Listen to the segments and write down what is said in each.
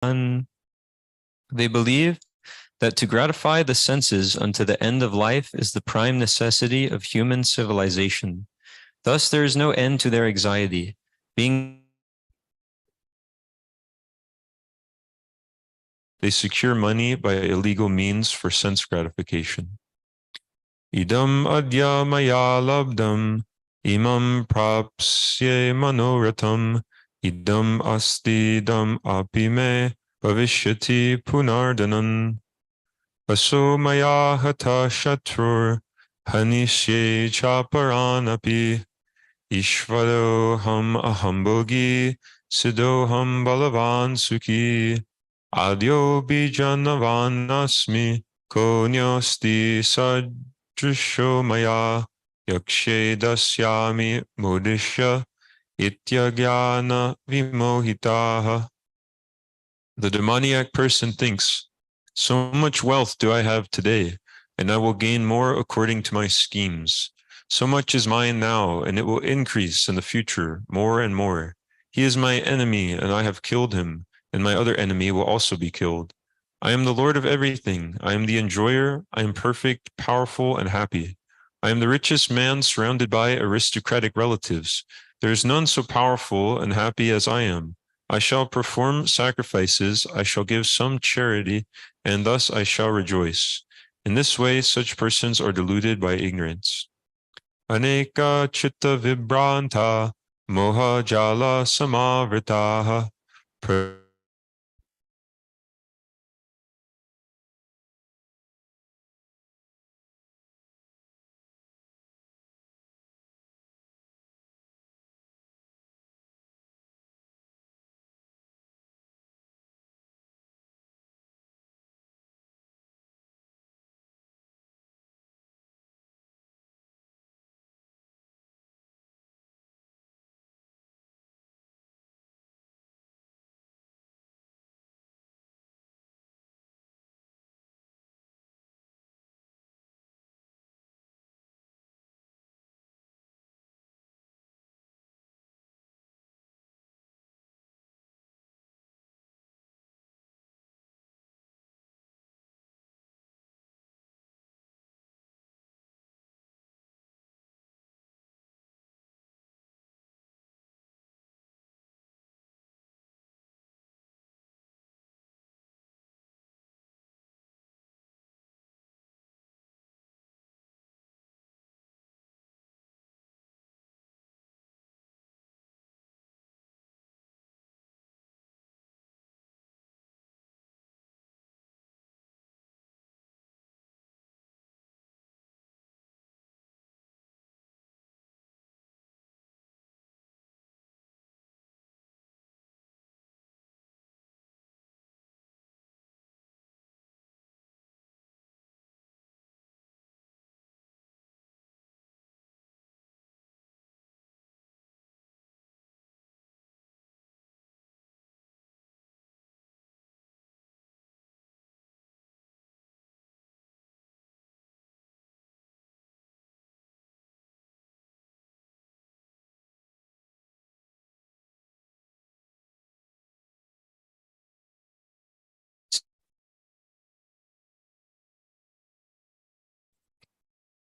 They believe that to gratify the senses unto the end of life is the prime necessity of human civilization. Thus there is no end to their anxiety, being they secure money by illegal means for sense gratification. Idam adya maya labdam, imam prapsye manoratam, idam asti dam apime, bhavishyati punardanan. Aso maya hata shatrur, hanishye chaparanapi, ishvaroham ahambogi, sidoham balavan sukhi, adyo bijanavanasmi, konyosti sadrisho maya, yakshe dasyami modisha, ityagyana vimohitaha. The demoniac person thinks, so much wealth do I have today, and I will gain more according to my schemes. So much is mine now, and it will increase in the future more and more. He is my enemy, and I have killed him, and my other enemy will also be killed. I am the Lord of everything. I am the enjoyer. I am perfect, powerful, and happy. I am the richest man surrounded by aristocratic relatives. There is none so powerful and happy as I am. I shall perform sacrifices, I shall give some charity, and thus I shall rejoice. In this way, such persons are deluded by ignorance. Aneka chitta vibranta, moha jala samavritaha.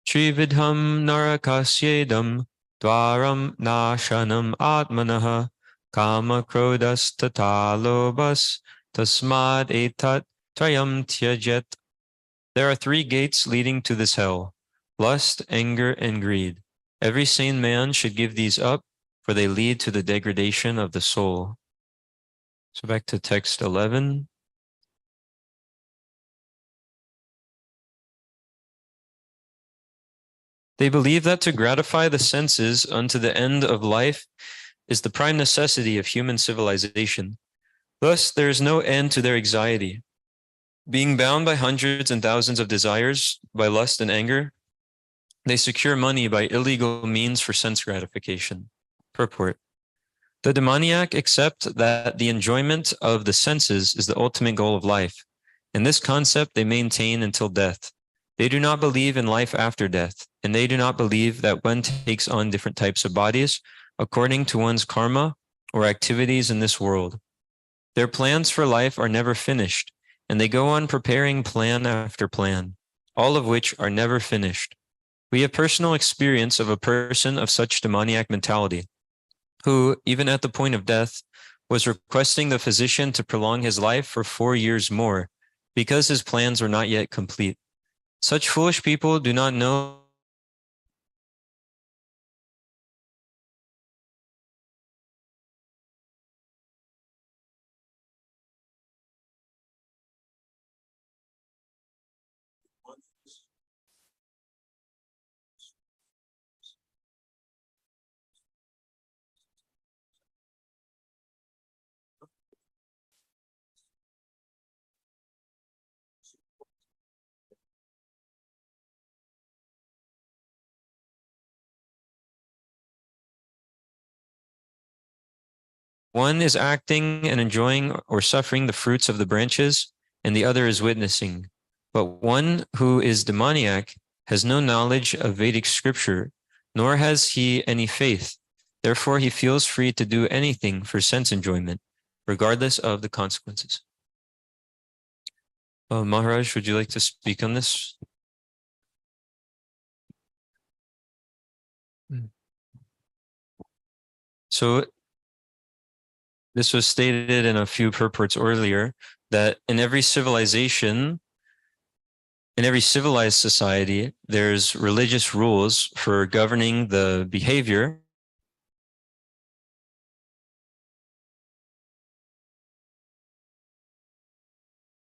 Trividham narakasyedam dwaram nashanam atmanaha kama krodas tatalobas tasmad etat trayam tyajet. There are three gates leading to this hell: lust, anger, and greed. Every sane man should give these up, for they lead to the degradation of the soul. So back to text 11. They believe that to gratify the senses unto the end of life is the prime necessity of human civilization. Thus, there is no end to their anxiety. Being bound by hundreds and thousands of desires, by lust and anger, they secure money by illegal means for sense gratification. Purport. The demoniac accept that the enjoyment of the senses is the ultimate goal of life. And this concept they maintain until death. They do not believe in life after death, and they do not believe that one takes on different types of bodies according to one's karma or activities in this world. Their plans for life are never finished, and they go on preparing plan after plan, all of which are never finished. We have personal experience of a person of such demoniac mentality, who, even at the point of death, was requesting the physician to prolong his life for 4 years more, because his plans were not yet complete. Such foolish people do not know one is acting and enjoying or suffering the fruits of the branches, and the other is witnessing. But one who is demoniac has no knowledge of Vedic scripture, nor has he any faith. Therefore, he feels free to do anything for sense enjoyment, regardless of the consequences. Maharaj, would you like to speak on this? So this was stated in a few purports earlier, that in every civilization, in every civilized society, there's religious rules for governing the behavior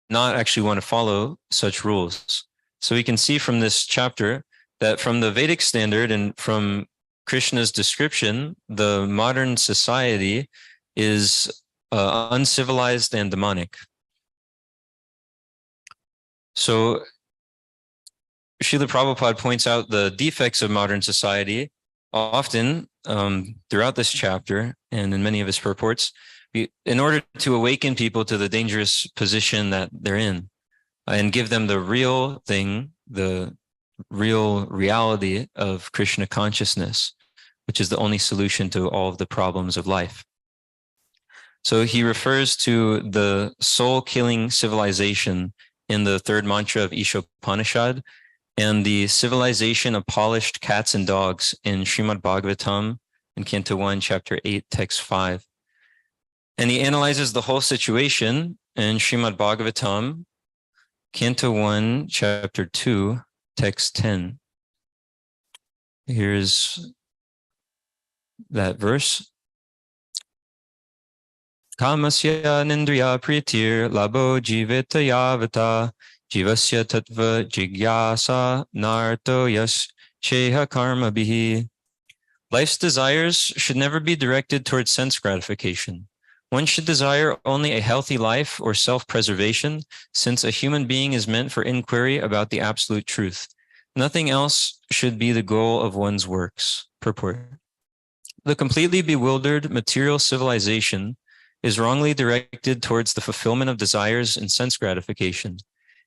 not actually want to follow such rules. So we can see from this chapter that from the Vedic standard and from Krishna's description, the modern society is uncivilized and demonic. So Srila Prabhupada points out the defects of modern society often throughout this chapter and in many of his purports, in order to awaken people to the dangerous position that they're in and give them the real thing, the real reality of Krishna consciousness, which is the only solution to all of the problems of life. So he refers to the soul-killing civilization in the third mantra of Ishopanishad and the civilization of polished cats and dogs in Srimad Bhagavatam in Canto 1, Chapter 8, Text 5. And he analyzes the whole situation in Srimad Bhagavatam, Canto 1, Chapter 2, Text 10. Here's that verse. Kamasya nindriya pritir labo jiveta yavata jivasya tattva jigyasa narto yas sheha karma bihi. Life's desires should never be directed towards sense gratification. One should desire only a healthy life or self-preservation, since a human being is meant for inquiry about the absolute truth. Nothing else should be the goal of one's works. Purport. The completely bewildered material civilization is wrongly directed towards the fulfillment of desires and sense gratification.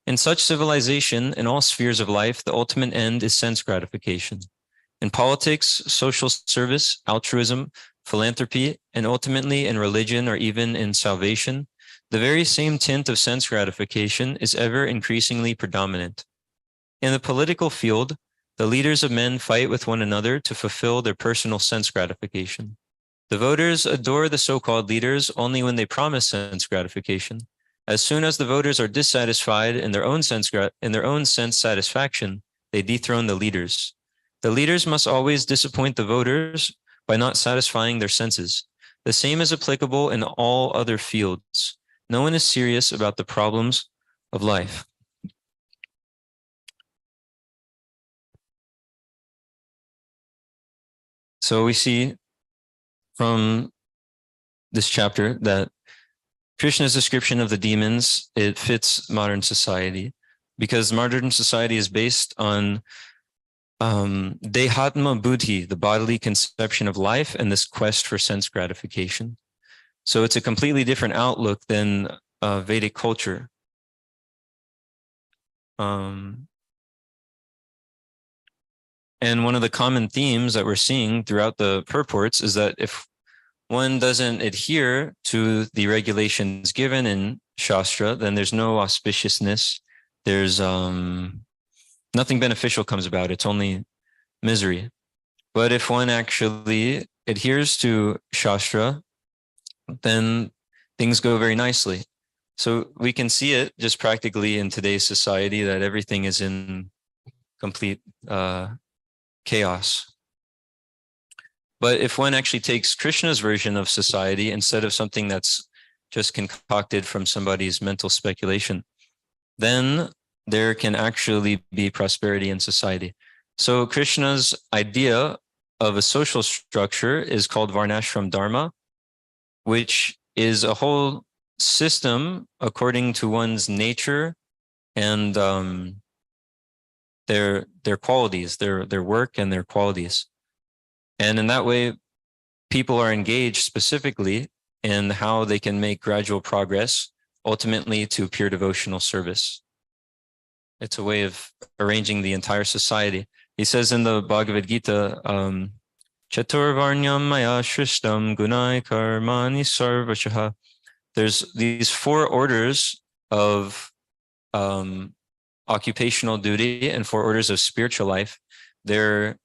In such civilization, in all spheres of life, the ultimate end is sense gratification. In politics, social service, altruism, philanthropy, and ultimately in religion or even in salvation, the very same tint of sense gratification is ever increasingly predominant. In the political field, the leaders of men fight with one another to fulfill their personal sense gratification. The voters adore the so-called leaders only when they promise sense gratification. As soon as the voters are dissatisfied in their own sense satisfaction, they dethrone the leaders. The leaders must always disappoint the voters by not satisfying their senses. The same is applicable in all other fields. No one is serious about the problems of life. So we see from this chapter that Krishna's description of the demons, it fits modern society, because modern society is based on dehatma buddhi, the bodily conception of life, and this quest for sense gratification. So it's a completely different outlook than Vedic culture. And one of the common themes that we're seeing throughout the purports is that if one doesn't adhere to the regulations given in Shastra, then there's no auspiciousness. There's nothing beneficial comes about. It's only misery. But if one actually adheres to Shastra, then things go very nicely. So we can see it just practically in today's society that everything is in complete chaos. But if one actually takes Krishna's version of society instead of something that's just concocted from somebody's mental speculation, then there can actually be prosperity in society. So Krishna's idea of a social structure is called Varnashram Dharma, which is a whole system according to one's nature and their qualities, their work and their qualities. And in that way, people are engaged specifically in how they can make gradual progress, ultimately to pure devotional service. It's a way of arranging the entire society. He says in the Bhagavad Gita, Chaturvarnyam maya shrishtam gunai karmani sarvashaha. There's these 4 orders of occupational duty and 4 orders of spiritual life. They're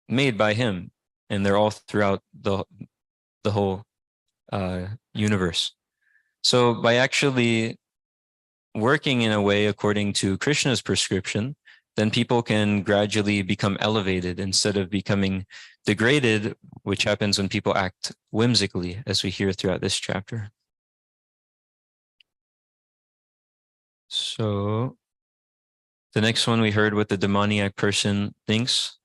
made by him, and they're all throughout the whole universe. So by actually working in a way according to Krishna's prescription, then people can gradually become elevated instead of becoming degraded, which happens when people act whimsically, as we hear throughout this chapter. So the next one, we heard what the demoniac person thinks.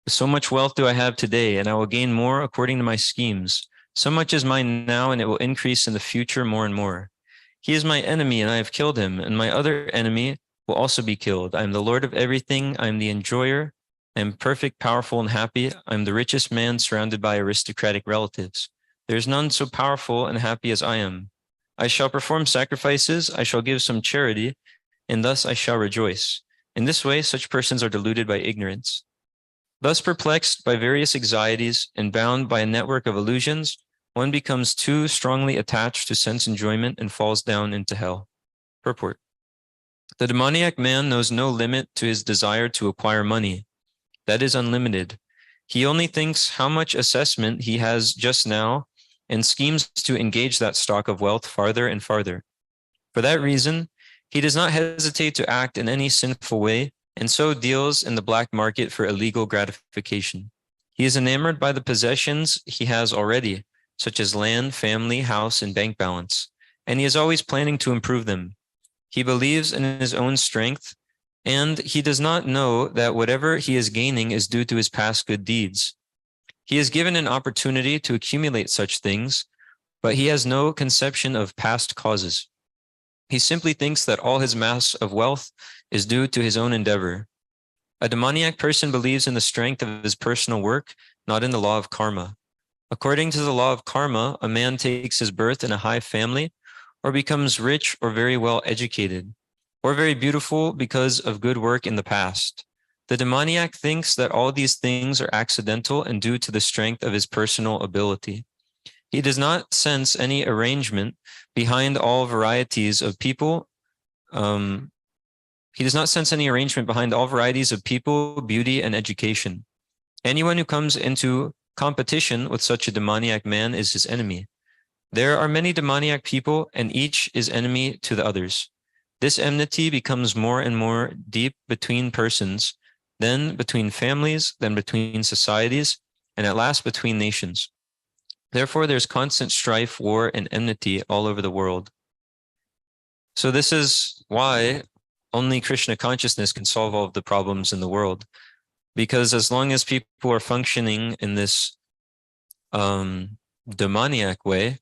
So much wealth do I have today, and I will gain more according to my schemes. So much is mine now, and it will increase in the future more and more. He is my enemy, and I have killed him, and my other enemy will also be killed. I am the Lord of everything. I am the enjoyer. I am perfect, powerful, and happy. I am the richest man surrounded by aristocratic relatives. There is none so powerful and happy as I am. I shall perform sacrifices. I shall give some charity, and thus I shall rejoice. In this way, such persons are deluded by ignorance. Thus perplexed by various anxieties and bound by a network of illusions, one becomes too strongly attached to sense enjoyment and falls down into hell. Purport. The demoniac man knows no limit to his desire to acquire money. That is unlimited. He only thinks how much assessment he has just now and schemes to engage that stock of wealth farther and farther. For that reason, he does not hesitate to act in any sinful way and so deals in the black market for illegal gratification. He is enamored by the possessions he has already, such as land, family, house, and bank balance, and he is always planning to improve them. He believes in his own strength, and he does not know that whatever he is gaining is due to his past good deeds. He is given an opportunity to accumulate such things, but he has no conception of past causes. He simply thinks that all his mass of wealth is due to his own endeavor. A demoniac person believes in the strength of his personal work, not in the law of karma. According to the law of karma, a man takes his birth in a high family, or becomes rich or very well educated, or very beautiful because of good work in the past. The demoniac thinks that all these things are accidental and due to the strength of his personal ability. He does not sense any arrangement behind all varieties of people. He does not sense any arrangement behind all varieties of people, beauty, and education. Anyone who comes into competition with such a demoniac man is his enemy. There are many demoniac people, and each is enemy to the others. This enmity becomes more and more deep between persons, then between families, then between societies, and at last between nations. Therefore, there's constant strife, war, and enmity all over the world. So this is why only Krishna consciousness can solve all of the problems in the world. Because as long as people are functioning in this demoniac way,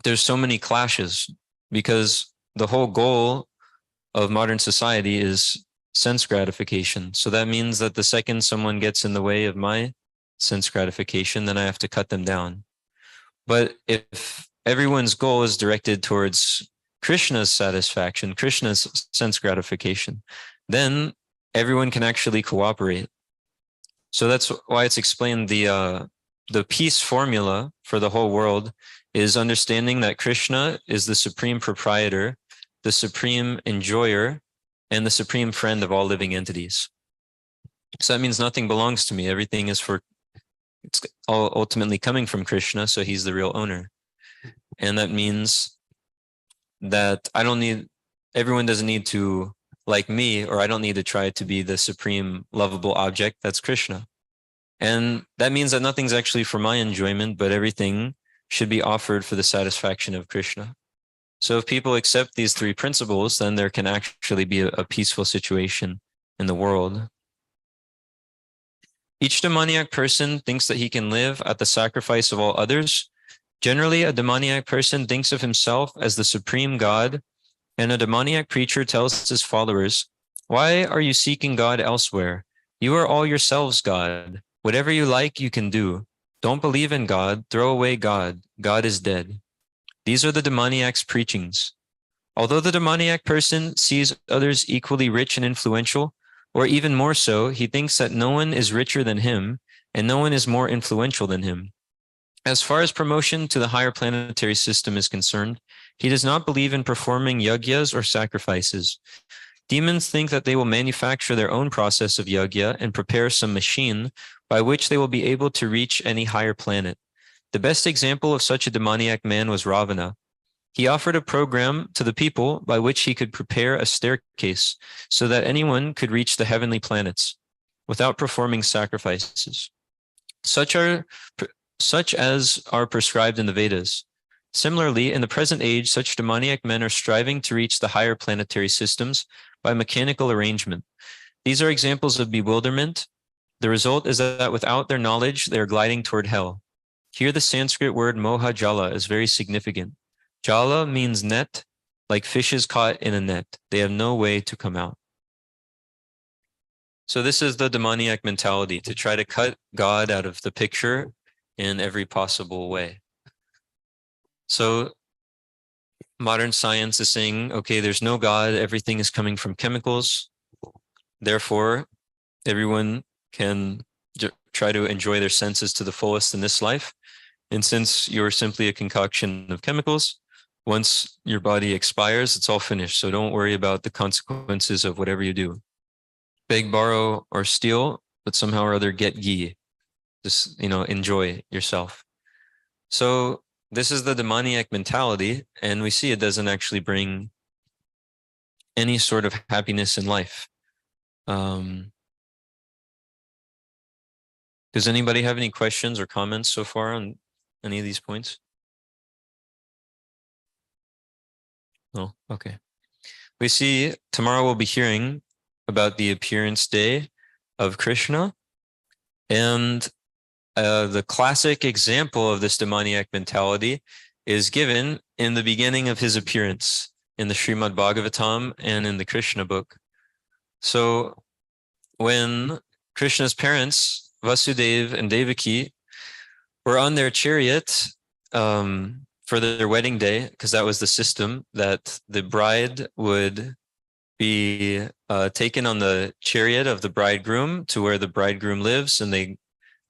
there's so many clashes, because the whole goal of modern society is sense gratification. So that means that the second someone gets in the way of my sense gratification, then I have to cut them down. But if everyone's goal is directed towards Krishna's satisfaction, Krishna's sense gratification, then everyone can actually cooperate. So that's why it's explained the peace formula for the whole world is understanding that Krishna is the supreme proprietor, the supreme enjoyer, and the supreme friend of all living entities. So that means nothing belongs to me. Everything is it's all ultimately coming from Krishna, so he's the real owner. And that means that everyone doesn't need to like me, or I don't need to try to be the supreme lovable object. That's Krishna. And that means that nothing's actually for my enjoyment, but everything should be offered for the satisfaction of Krishna. So if people accept these three principles, then there can actually be a peaceful situation in the world. Each demoniac person thinks that he can live at the sacrifice of all others. Generally, a demoniac person thinks of himself as the supreme God, and a demoniac preacher tells his followers, "Why are you seeking God elsewhere? You are all yourselves God. Whatever you like, you can do. Don't believe in God. Throw away God. God is dead." These are the demoniac's preachings. Although the demoniac person sees others equally rich and influential, or even more so, he thinks that no one is richer than him and no one is more influential than him. As far as promotion to the higher planetary system is concerned, he does not believe in performing yagyas or sacrifices. Demons think that they will manufacture their own process of yagya and prepare some machine by which they will be able to reach any higher planet. The best example of such a demoniac man was Ravana. He offered a program to the people by which he could prepare a staircase so that anyone could reach the heavenly planets without performing sacrifices, such as are prescribed in the Vedas. Similarly, in the present age, such demoniac men are striving to reach the higher planetary systems by mechanical arrangement. These are examples of bewilderment. The result is that without their knowledge, they are gliding toward hell. Here, the Sanskrit word moha jala is very significant. Jala means net, like fishes caught in a net. They have no way to come out. So this is the demoniac mentality, to try to cut God out of the picture in every possible way. So modern science is saying, okay, there's no God, everything is coming from chemicals. Therefore, everyone can try to enjoy their senses to the fullest in this life. And since you're simply a concoction of chemicals, once your body expires, it's all finished. So don't worry about the consequences of whatever you do. Beg, borrow, or steal, but somehow or other get ghee. Just, enjoy yourself. So this is the demoniac mentality, and we see it doesn't actually bring any sort of happiness in life. Does anybody have any questions or comments so far on any of these points? No? Okay. We see tomorrow we'll be hearing about the appearance day of Krishna. And the classic example of this demoniac mentality is given in the beginning of his appearance in the Srimad Bhagavatam and in the Krishna book. So when Krishna's parents, Vasudeva and Devaki, were on their chariot for their wedding day, because that was the system, that the bride would be taken on the chariot of the bridegroom to where the bridegroom lives, and they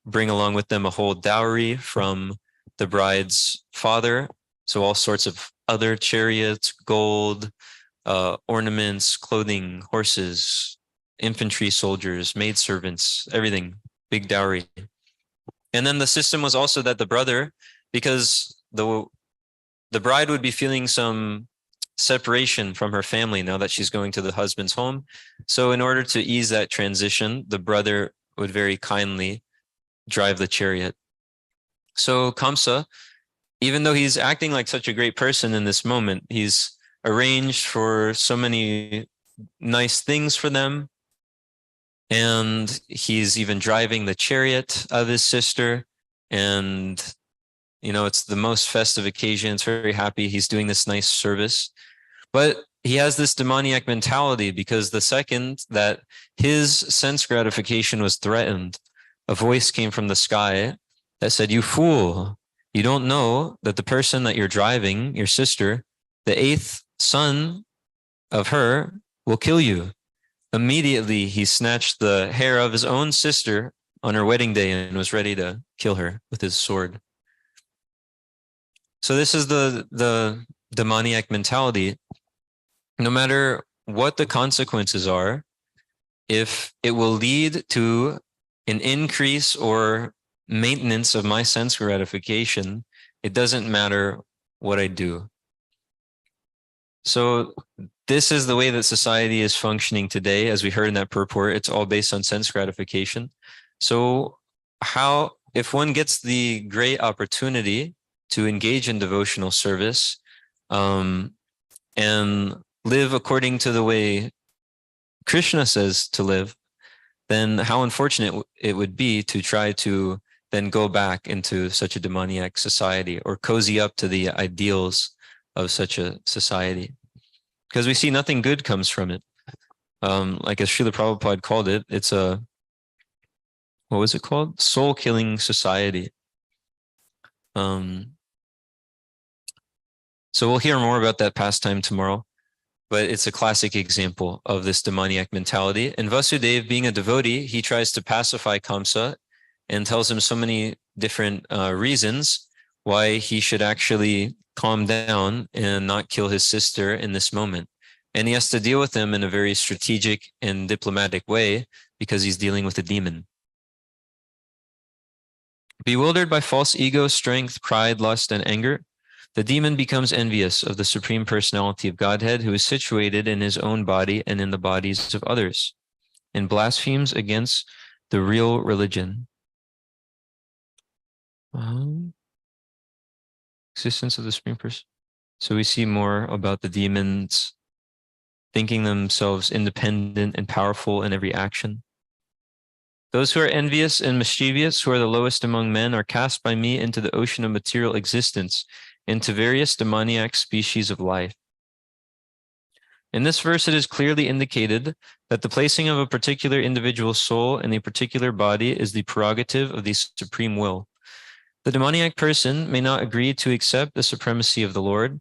bring along with them a whole dowry from the bride's father. So all sorts of other chariots, gold, ornaments, clothing, horses, infantry soldiers, maidservants, everything, big dowry. And then the system was also that the brother, because the bride would be feeling some separation from her family now that she's going to the husband's home. So in order to ease that transition, the brother would very kindly drive the chariot. So Kamsa, even though he's acting like such a great person in this moment, he's arranged for so many nice things for them. And he's even driving the chariot of his sister. And, it's the most festive occasion. It's very happy. He's doing this nice service. But he has this demoniac mentality, because the second that his sense gratification was threatened, a voice came from the sky that said, "You fool, you don't know that the person that you're driving, your sister, the eighth son of her, will kill you." Immediately, he snatched the hair of his own sister on her wedding day and was ready to kill her with his sword. So this is the demoniac mentality. No matter what the consequences are, if it will lead to an increase or maintenance of my sense gratification, it doesn't matter what I do. So this is the way that society is functioning today. As we heard in that purport, it's all based on sense gratification. So how, if one gets the great opportunity to engage in devotional service and live according to the way Krishna says to live, then how unfortunate it would be to try to then go back into such a demoniac society or cozy up to the ideals of such a society. Because we see nothing good comes from it. Like as Srila Prabhupada called it, it's a, what was it called? Soul-killing society. So we'll hear more about that pastime tomorrow, but it's a classic example of this demoniac mentality. And Vasudeva, being a devotee, he tries to pacify Kamsa and tells him so many different reasons why he should actually calm down and not kill his sister in this moment. And he has to deal with him in a very strategic and diplomatic way because he's dealing with a demon. Bewildered by false ego, strength, pride, lust, and anger, the demon becomes envious of the Supreme Personality of Godhead, who is situated in his own body and in the bodies of others, and blasphemes against the real religion. Existence of the Supreme Person. So we see more about the demons thinking themselves independent and powerful in every action. Those who are envious and mischievous, who are the lowest among men, are cast by me into the ocean of material existence, into various demoniac species of life. In this verse, it is clearly indicated that the placing of a particular individual soul in a particular body is the prerogative of the supreme will. The demoniac person may not agree to accept the supremacy of the Lord,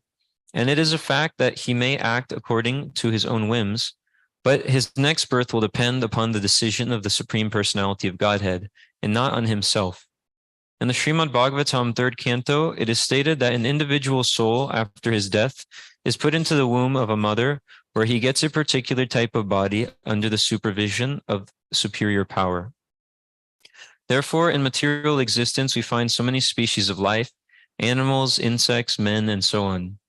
and it is a fact that he may act according to his own whims, but his next birth will depend upon the decision of the Supreme Personality of Godhead, and not on himself. In the Srimad Bhagavatam 3rd canto, it is stated that an individual soul after his death is put into the womb of a mother, where he gets a particular type of body under the supervision of superior power. Therefore, in material existence, we find so many species of life, animals, insects, men, and so on.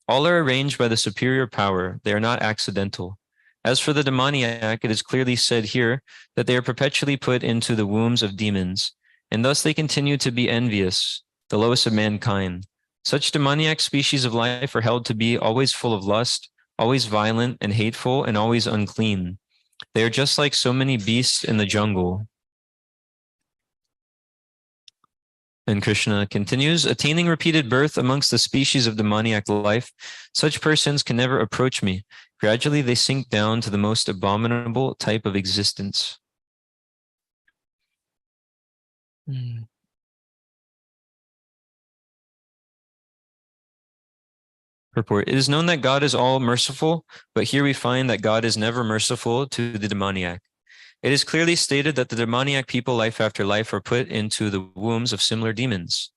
All are arranged by the superior power. They are not accidental. As for the demoniac, it is clearly said here that they are perpetually put into the wombs of demons, and thus they continue to be envious, the lowest of mankind. Such demoniac species of life are held to be always full of lust, always violent and hateful, and always unclean. They are just like so many beasts in the jungle. And Krishna continues, attaining repeated birth amongst the species of demoniac life, such persons can never approach me. Gradually, they sink down to the most abominable type of existence. Purport. It is known that God is all merciful, but here we find that God is never merciful to the demoniac. It is clearly stated that the demoniac people, life after life, are put into the wombs of similar demons.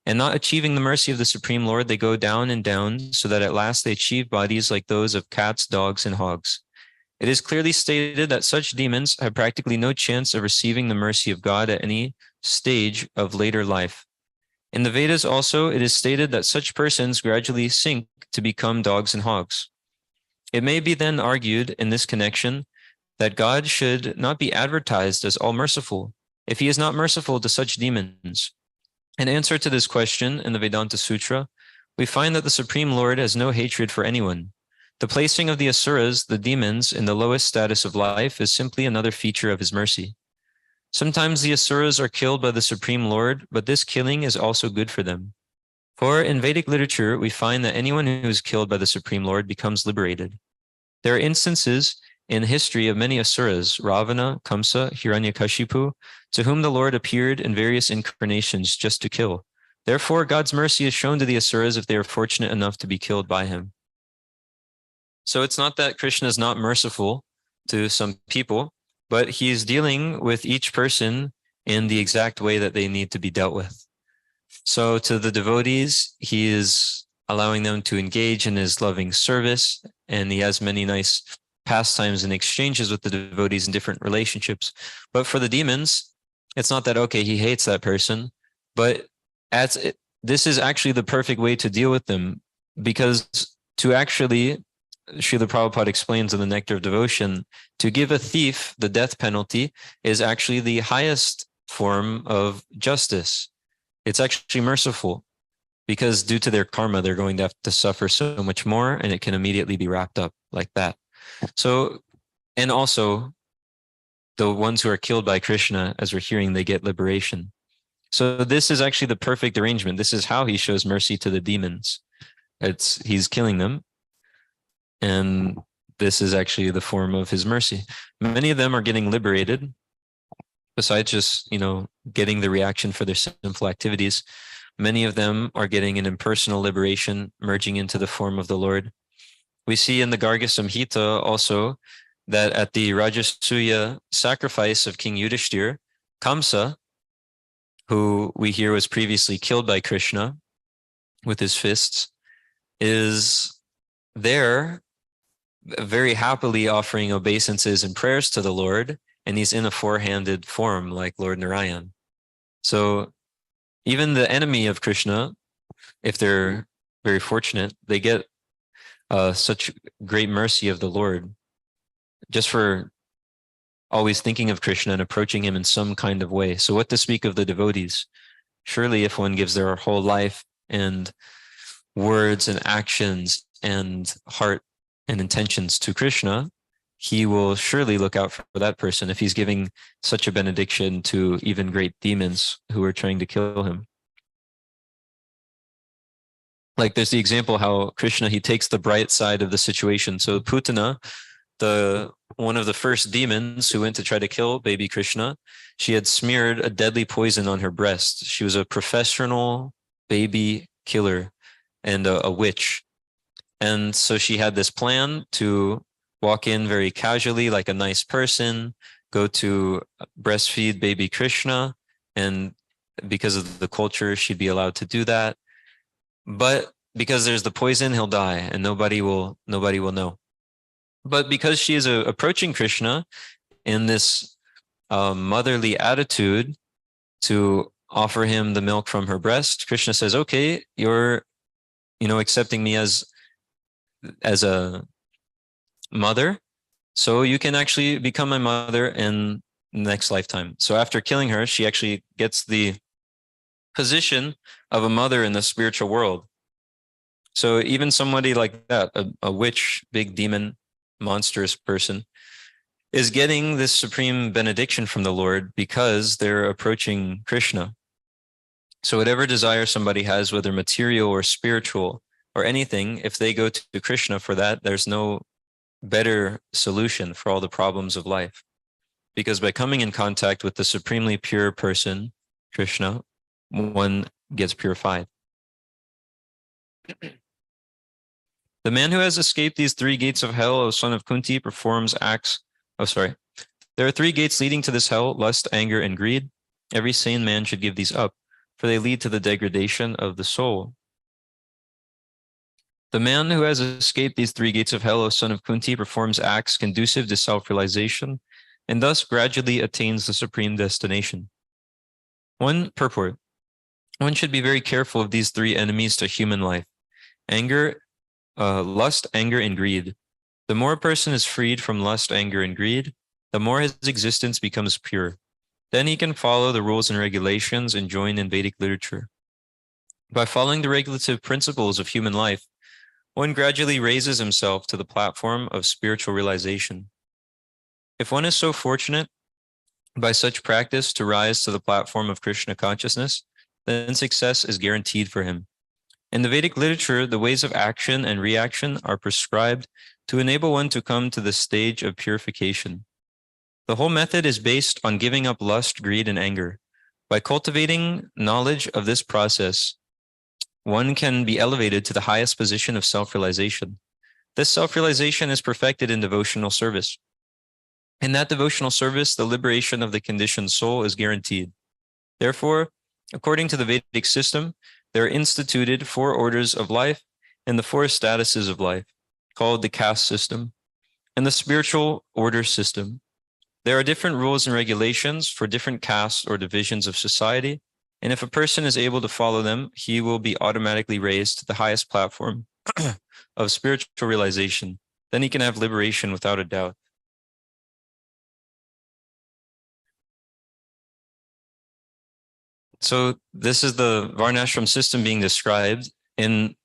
And not achieving the mercy of the Supreme Lord, they go down and down, so that at last they achieve bodies like those of cats, dogs, and hogs. It is clearly stated that such demons have practically no chance of receiving the mercy of God at any stage of later life. In the Vedas also, it is stated that such persons gradually sink to become dogs and hogs. It may be then argued in this connection that God should not be advertised as all-merciful if he is not merciful to such demons. In answer to this question in the Vedanta Sutra, we find that the Supreme Lord has no hatred for anyone. The placing of the asuras, the demons, in the lowest status of life is simply another feature of his mercy. Sometimes the asuras are killed by the Supreme Lord, but this killing is also good for them. For in Vedic literature, we find that anyone who is killed by the Supreme Lord becomes liberated. There are instances in history of many asuras, Ravana, Kamsa, Hiranyakashipu, to whom the Lord appeared in various incarnations just to kill. Therefore, God's mercy is shown to the asuras if they are fortunate enough to be killed by him. So it's not that Krishna is not merciful to some people, but he is dealing with each person in the exact way that they need to be dealt with. So to the devotees, he is allowing them to engage in his loving service, and he has many nice pastimes and exchanges with the devotees in different relationships. But for the demons, it's not that, okay, he hates that person, but this is actually the perfect way to deal with them, because to actually, Srila Prabhupada explains in the Nectar of Devotion, to give a thief the death penalty is actually the highest form of justice. It's actually merciful, because due to their karma, they're going to have to suffer so much more, and it can immediately be wrapped up like that. So, and also the ones who are killed by Krishna, as we're hearing, they get liberation. So this is actually the perfect arrangement. This is how he shows mercy to the demons. He's killing them, and this is actually the form of his mercy. Many of them are getting liberated, besides just, getting the reaction for their sinful activities. Many of them are getting an impersonal liberation, merging into the form of the Lord. We see in the Garga Samhita also that at the Rajasuya sacrifice of King Yudhishthir, Kamsa, who we hear was previously killed by Krishna with his fists, is there very happily offering obeisances and prayers to the Lord, and he's in a four-handed form like Lord Narayan. So even the enemy of Krishna, if they're very fortunate, they get such great mercy of the Lord just for always thinking of Krishna and approaching him in some kind of way. So what to speak of the devotees? Surely if one gives their whole life and words and actions and heart and intentions to Krishna, he will surely look out for that person if he's giving such a benediction to even great demons who are trying to kill him. Like there's the example how Krishna, he takes the bright side of the situation. So Putana, one of the first demons who went to try to kill baby Krishna, she had smeared a deadly poison on her breast. She was a professional baby killer and a witch. And so she had this plan to walk in very casually like a nice person, go to breastfeed baby Krishna, and because of the culture, she'd be allowed to do that. But because there's the poison, he'll die and nobody will know. But because she is approaching Krishna in this motherly attitude to offer him the milk from her breast, Krishna says, okay, you're, accepting me as a mother, so you can actually become my mother in the next lifetime. So after killing her, she actually gets the position of a mother in the spiritual world. So even somebody like that, a witch, big demon, monstrous person, is getting this supreme benediction from the Lord because they're approaching Krishna. So whatever desire somebody has, whether material or spiritual or anything, if they go to Krishna for that, there's no better solution for all the problems of life. Because by coming in contact with the supremely pure person, Krishna, one gets purified. The man who has escaped these three gates of hell, O son of Kunti, performs acts. There are three gates leading to this hell: lust, anger, and greed. Every sane man should give these up, for they lead to the degradation of the soul. The man who has escaped these three gates of hell, O son of Kunti, performs acts conducive to self-realization, and thus gradually attains the supreme destination. One purport. One should be very careful of these three enemies to human life: lust, anger, and greed. The more a person is freed from lust, anger, and greed, the more his existence becomes pure. Then he can follow the rules and regulations and join in Vedic literature. By following the regulative principles of human life, one gradually raises himself to the platform of spiritual realization. If one is so fortunate by such practice to rise to the platform of Krishna consciousness, then success is guaranteed for him. In the Vedic literature, the ways of action and reaction are prescribed to enable one to come to the stage of purification. The whole method is based on giving up lust, greed, and anger. By cultivating knowledge of this process, one can be elevated to the highest position of self-realization. This self-realization is perfected in devotional service. In that devotional service, the liberation of the conditioned soul is guaranteed. Therefore, according to the Vedic system, there are instituted 4 orders of life and the 4 statuses of life, called the caste system, and the spiritual order system. There are different rules and regulations for different castes or divisions of society, and if a person is able to follow them, he will be automatically raised to the highest platform of spiritual realization. Then he can have liberation without a doubt. So this is the Varnashram system being described. And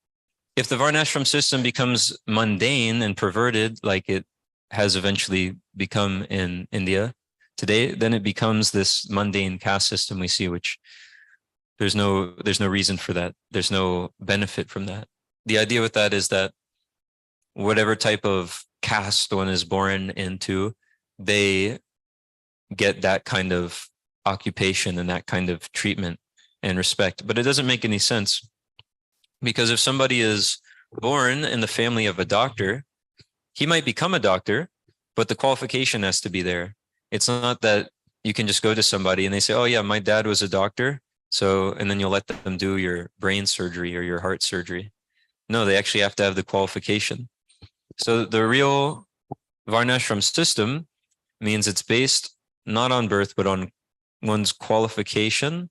if the Varnashram system becomes mundane and perverted, like it has eventually become in India today, then it becomes this mundane caste system we see, which there's no reason for that. There's no benefit from that. The idea with that is that whatever type of caste one is born into, they get that kind of occupation and that kind of treatment and respect. But it doesn't make any sense, because if somebody is born in the family of a doctor, he might become a doctor, but the qualification has to be there. It's not that you can just go to somebody and they say, oh yeah, my dad was a doctor, so, and then you'll let them do your brain surgery or your heart surgery. No, they actually have to have the qualification. So the real Varnashram system means it's based not on birth, but on one's qualification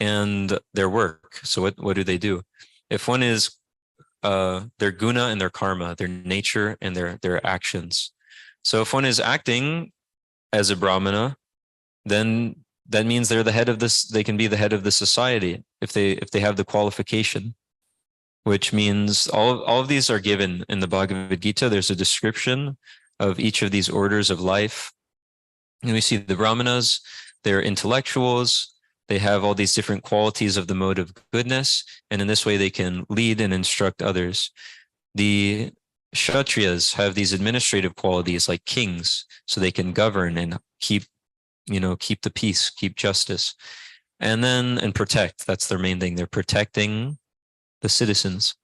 and their work. So what do they do? If one is their guna and their karma, their nature and their actions. So if one is acting as a brahmana, then that means they're the head of this. They can be the head of the society if they have the qualification, which means all of these are given in the Bhagavad Gita. There's a description of each of these orders of life. And we see the brahmanas, they're intellectuals. They have all these different qualities of the mode of goodness. And in this way, they can lead and instruct others. The Kshatriyas have these administrative qualities like kings, so they can govern and keep the peace, keep justice, and protect. That's their main thing. They're protecting the citizens.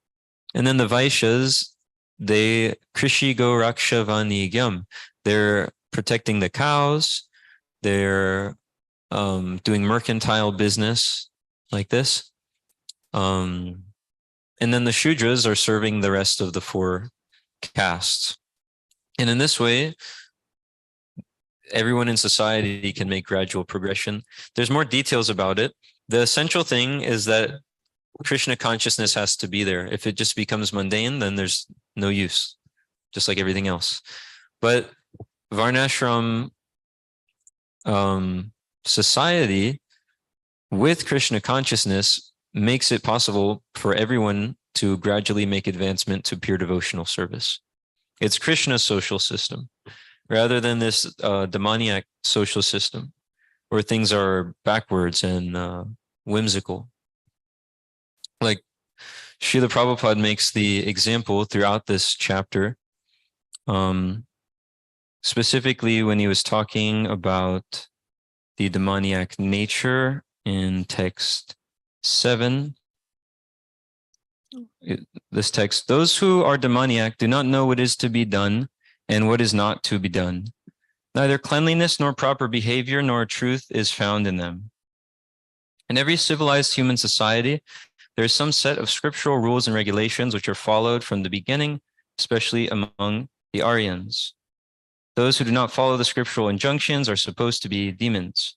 And then the Vaishyas, they Krishi Go Raksha Vanigyam. They're protecting the cows. They're doing mercantile business like this. And then the Shudras are serving the rest of the 4 castes. And in this way, everyone in society can make gradual progression. There's more details about it. The essential thing is that Krishna consciousness has to be there. If it just becomes mundane, then there's no use, just like everything else. But Varnashram society with Krishna consciousness makes it possible for everyone to gradually make advancement to pure devotional service. It's Krishna's social system, rather than this demoniac social system where things are backwards and whimsical. Like Srila Prabhupada makes the example throughout this chapter, specifically when he was talking about the demoniac nature in text 7. This text, those who are demoniac do not know what is to be done and what is not to be done. Neither cleanliness nor proper behavior nor truth is found in them. In every civilized human society, there is some set of scriptural rules and regulations which are followed from the beginning, especially among the Aryans. Those who do not follow the scriptural injunctions are supposed to be demons.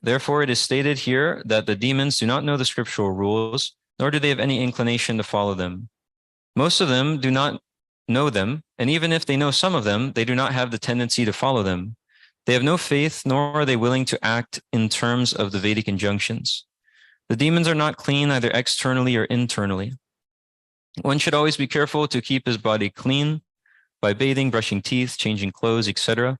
Therefore, it is stated here that the demons do not know the scriptural rules, nor do they have any inclination to follow them. Most of them do not know them, and even if they know some of them, they do not have the tendency to follow them. They have no faith, nor are they willing to act in terms of the Vedic injunctions. The demons are not clean either externally or internally. One should always be careful to keep his body clean by bathing, brushing teeth, changing clothes, etc.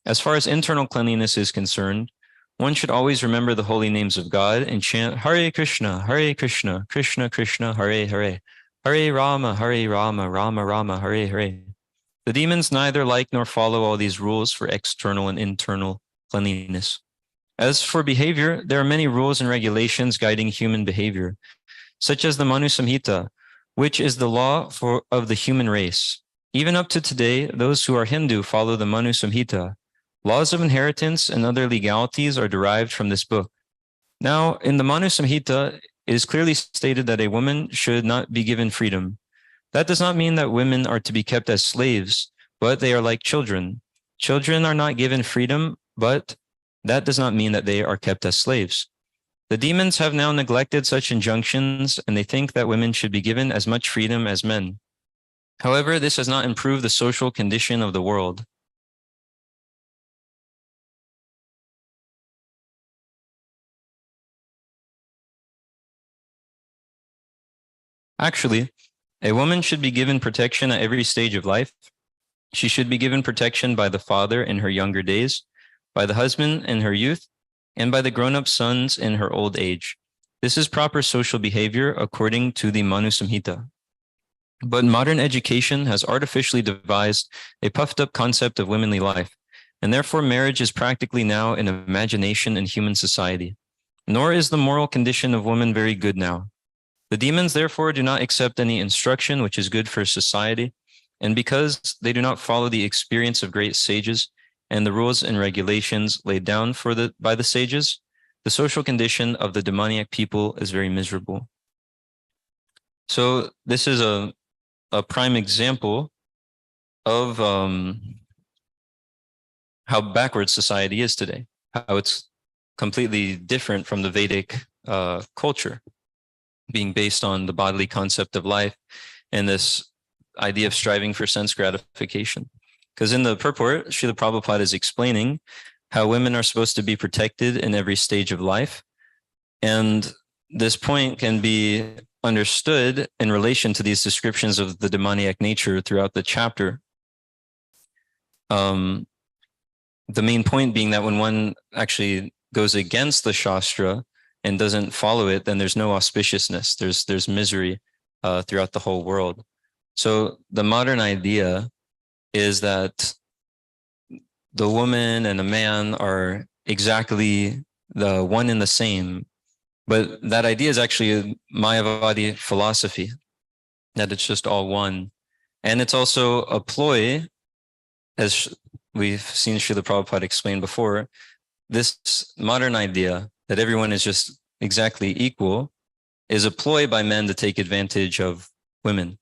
As far as internal cleanliness is concerned, one should always remember the holy names of God and chant Hare Krishna, Krishna Krishna, Hare Hare, Hare Rama, Rama Rama, Hare Hare. The demons neither like nor follow all these rules for external and internal cleanliness. As for behavior, there are many rules and regulations guiding human behavior, such as the Manu Samhita, which is the law of the human race. Even up to today, those who are Hindu follow the Manu Samhita, Laws of inheritance and other legalities are derived from this book. Now, in the Manu Samhita, it is clearly stated that a woman should not be given freedom. That does not mean that women are to be kept as slaves, but they are like children. Children are not given freedom, but that does not mean that they are kept as slaves. The demons have now neglected such injunctions, and they think that women should be given as much freedom as men. However, this has not improved the social condition of the world. Actually, a woman should be given protection at every stage of life. She should be given protection by the father in her younger days, by the husband in her youth, and by the grown-up sons in her old age. This is proper social behavior according to the Manu Samhita. But modern education has artificially devised a puffed-up concept of womanly life, and therefore marriage is practically now an imagination in human society. Nor is the moral condition of women very good now. The demons therefore do not accept any instruction which is good for society, and because they do not follow the experience of great sages and the rules and regulations laid down by the sages, the social condition of the demoniac people is very miserable. So this is a prime example of how backward society is today, how it's completely different from the Vedic culture, being based on the bodily concept of life and this idea of striving for sense gratification. Because in the purport, Srila Prabhupada is explaining how women are supposed to be protected in every stage of life. And this point can be understood in relation to these descriptions of the demoniac nature throughout the chapter. The main point being that when one actually goes against the Shastra and doesn't follow it, then there's no auspiciousness. There's misery throughout the whole world. So the modern idea is that the woman and the man are exactly the one and the same. But that idea is actually a Mayavadi philosophy, that it's just all one. And it's also a ploy, as we've seen Srila Prabhupada explain before, this modern idea that everyone is just exactly equal is a ploy by men to take advantage of women.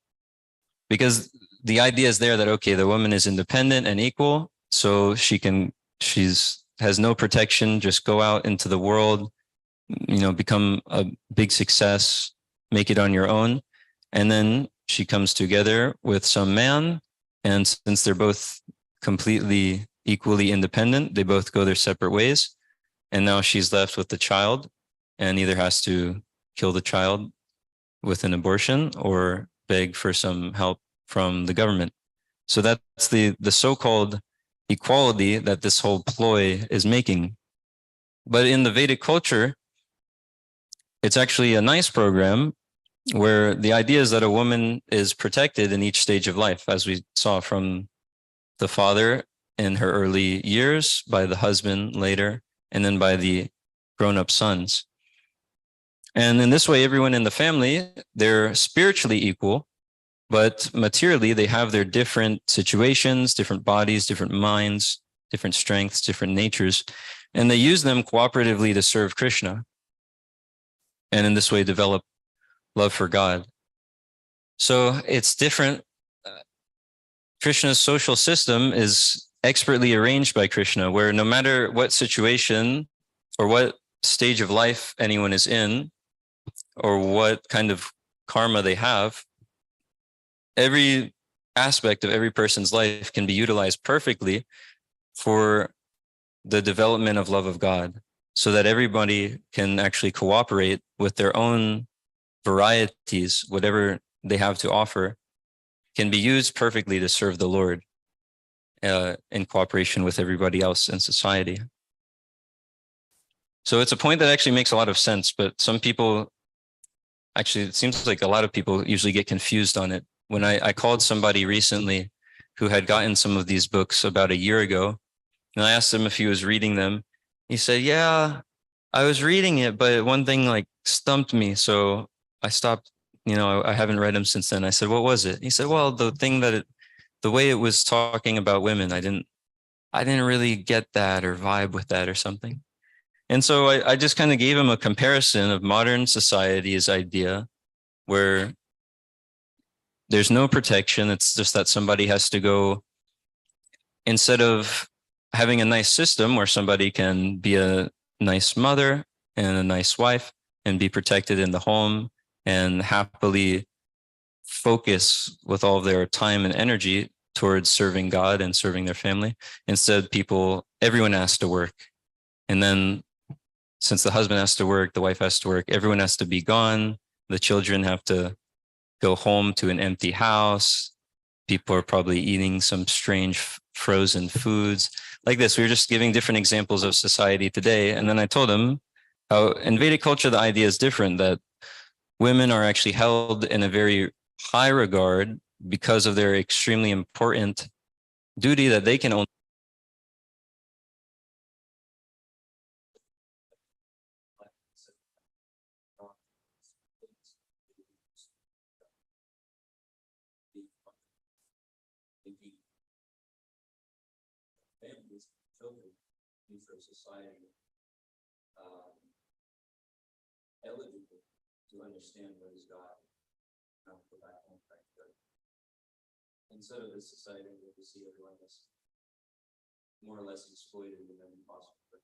Because the idea is there that, okay, the woman is independent and equal, so has no protection, just go out into the world, become a big success, make it on your own. And then she comes together with some man, and since they're both completely equally independent, they both go their separate ways. And now she's left with the child and either has to kill the child with an abortion or beg for some help from the government. So that's the so-called equality that this whole ploy is making. But in the Vedic culture, it's actually a nice program where the idea is that a woman is protected in each stage of life, as we saw from the father in her early years, by the husband later, and then by the grown-up sons. And in this way, everyone in the family, they're spiritually equal, but materially, they have their different situations, different bodies, different minds, different strengths, different natures, and they use them cooperatively to serve Krishna. And in this way, develop love for God. So it's different. Krishna's social system is expertly arranged by Krishna, where no matter what situation or what stage of life anyone is in, or what kind of karma they have, every aspect of every person's life can be utilized perfectly for the development of love of God, so that everybody can actually cooperate with their own varieties, whatever they have to offer, can be used perfectly to serve the Lord in cooperation with everybody else in society. So it's a point that actually makes a lot of sense, but some people, actually, it seems like a lot of people usually get confused on it. When I called somebody recently who had gotten some of these books about a year ago, and I asked him if he was reading them, he said, yeah, I was reading it, but one thing like stumped me. So I stopped, I haven't read them since then. I said, what was it? He said, well, the way it was talking about women, I didn't really get that or vibe with that or something. And so I just kind of gave him a comparison of modern society's idea where there's no protection. It's just that somebody has to go, instead of having a nice system where somebody can be a nice mother and a nice wife and be protected in the home and happily focus with all of their time and energy towards serving God and serving their family. Instead, everyone has to work. And then since the husband has to work, the wife has to work, everyone has to be gone. The children have to go home to an empty house. People are probably eating some strange frozen foods like this. We were just giving different examples of society today. And then I told him how in Vedic culture, the idea is different, that women are actually held in a very high regard because of their extremely important duty that they can only families, children, for society, eligible to understand what is God, not go back home back there. Instead of this society where we see everyone as more or less exploited in any possible way.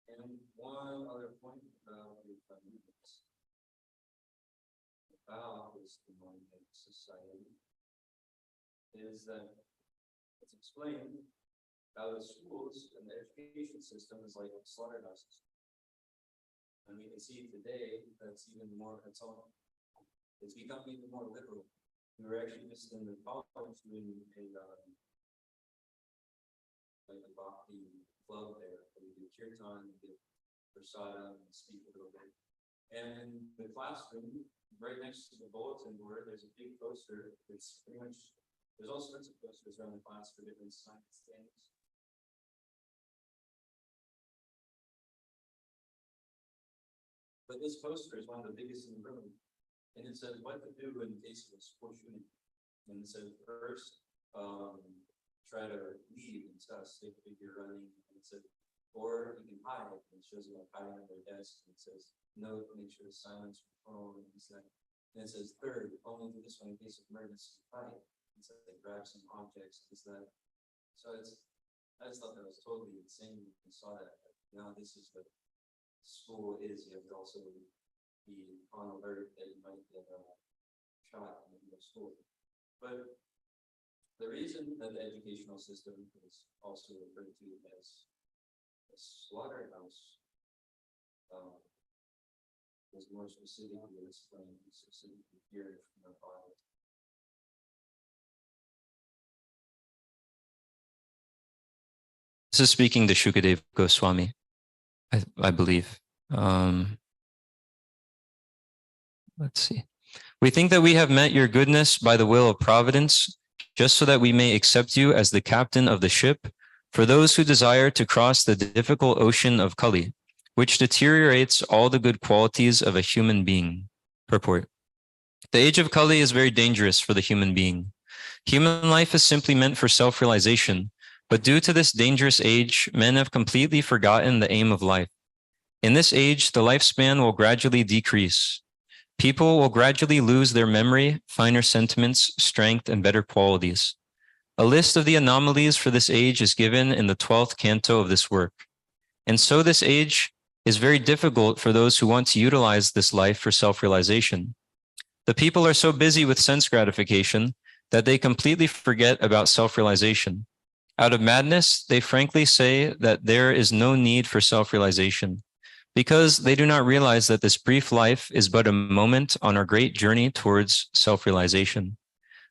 And one other point about the communities. About this demonic society is that it's explained how the schools and the education system is like slaughterhouses. And we can see today that's even more, it's become even more literal. We were actually just in the college doing like a bhakti club there. We did kirtan, we did prasadam, and speak a little bit. And in the classroom, right next to the bulletin board, there's a big poster. It's pretty much, there's all sorts of posters around the class for different science things. But this poster is one of the biggest in the room. And it says what to do in case of a school shooting. And it says first, try to leave instead of stick figure running. And it says, or you can hide. And it shows you like hiding on their desk. And it says, no, make sure to silence your phone. And it says third, only do this one in case of emergency. Fight. It says they grab some objects. So I just thought that was totally insane when you saw that. Now this is what school is. You have to also be on alert that you might get shot in your school. But the reason that the educational system is also referred to as a slaughterhouse was more specifically explained specifically here from the Bible. This is speaking to Shukadev Goswami, I believe. Let's see. We think that we have met your goodness by the will of providence, just so that we may accept you as the captain of the ship for those who desire to cross the difficult ocean of Kali, which deteriorates all the good qualities of a human being. Purport. The age of Kali is very dangerous for the human being. Human life is simply meant for self-realization, but due to this dangerous age, men have completely forgotten the aim of life. In this age, the lifespan will gradually decrease. People will gradually lose their memory, finer sentiments, strength, and better qualities. A list of the anomalies for this age is given in the 12th canto of this work. And so this age is very difficult for those who want to utilize this life for self-realization. The people are so busy with sense gratification that they completely forget about self-realization. Out of madness, they frankly say that there is no need for self-realization, because they do not realize that this brief life is but a moment on our great journey towards self-realization.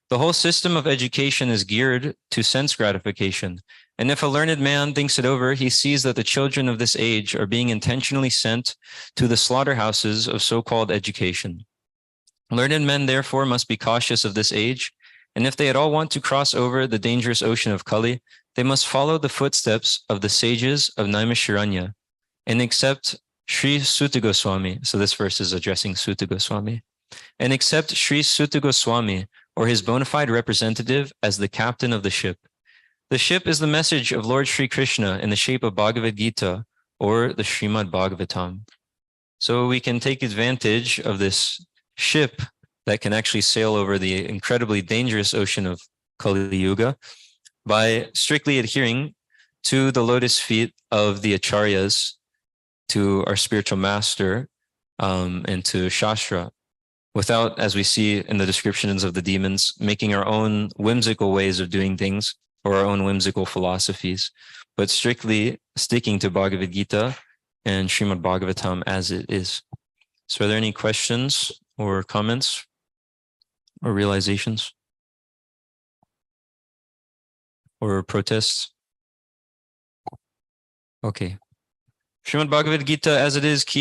The whole system of education is geared to sense gratification, and if a learned man thinks it over, he sees that the children of this age are being intentionally sent to the slaughterhouses of so-called education. Learned men, therefore, must be cautious of this age, and if they at all want to cross over the dangerous ocean of Kali, they must follow the footsteps of the sages of Naimisharanya and accept Sri Suta Goswami. So this verse is addressing Suta Goswami. And accept Sri Suta Goswami or his bona fide representative as the captain of the ship. The ship is the message of Lord Sri Krishna in the shape of Bhagavad Gita or the Srimad Bhagavatam. So we can take advantage of this ship that can actually sail over the incredibly dangerous ocean of Kali Yuga by strictly adhering to the lotus feet of the acharyas, to our spiritual master, and to Shastra, without, as we see in the descriptions of the demons, making our own whimsical ways of doing things or our own whimsical philosophies, but strictly sticking to Bhagavad Gita and Srimad Bhagavatam as it is. So are there any questions or comments or realizations or protests? Okay. Srimad Bhagavad Gita as it is,